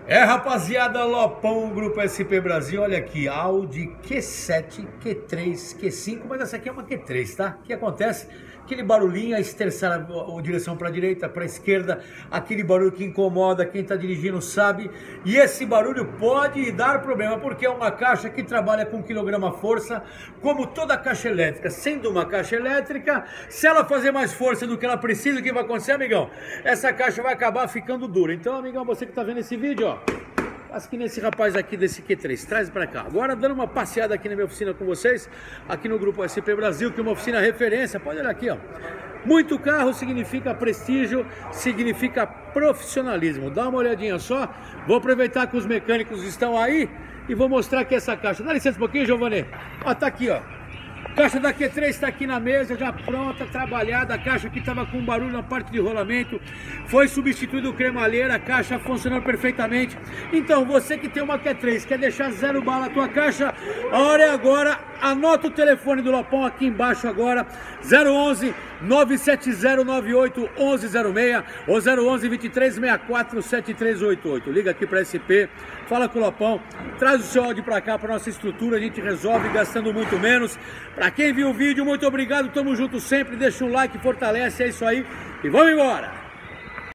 Rapaziada, Lopão, Grupo SP Brasil, olha aqui, Audi Q7, Q3, Q5, mas essa aqui é uma Q3, tá? O que acontece? Aquele barulhinho, a esterçar a direção para a direita, para a esquerda, aquele barulho que incomoda, quem está dirigindo sabe, e esse barulho pode dar problema, porque é uma caixa que trabalha com quilograma-força, como toda caixa elétrica. Sendo uma caixa elétrica, se ela fazer mais força do que ela precisa, o que vai acontecer, amigão? Essa caixa vai acabar ficando dura. Então, amigão, você que está vendo esse vídeo, ó, faz que nesse rapaz aqui desse Q3, traz para cá. Agora dando uma passeada aqui na minha oficina com vocês, aqui no Grupo SP Brasil, que é uma oficina referência, pode olhar aqui, ó. Muito carro significa prestígio, significa profissionalismo. Dá uma olhadinha só, vou aproveitar que os mecânicos estão aí e vou mostrar aqui essa caixa. Dá licença um pouquinho, Giovanni. Ó, tá aqui, ó. Caixa da Q3 está aqui na mesa, já pronta, trabalhada. A caixa aqui estava com barulho na parte de rolamento. Foi substituído o cremalheira, a caixa funcionando perfeitamente. Então, você que tem uma Q3, quer deixar zero bala a tua caixa, a hora é agora. Anota o telefone do Lopão aqui embaixo agora, 011 97098 1106 ou 011 2364 7388. Liga aqui para SP, fala com o Lopão, traz o seu áudio para cá, para nossa estrutura, a gente resolve gastando muito menos. Para quem viu o vídeo, muito obrigado, tamo junto sempre, deixa um like, fortalece, é isso aí e vamos embora!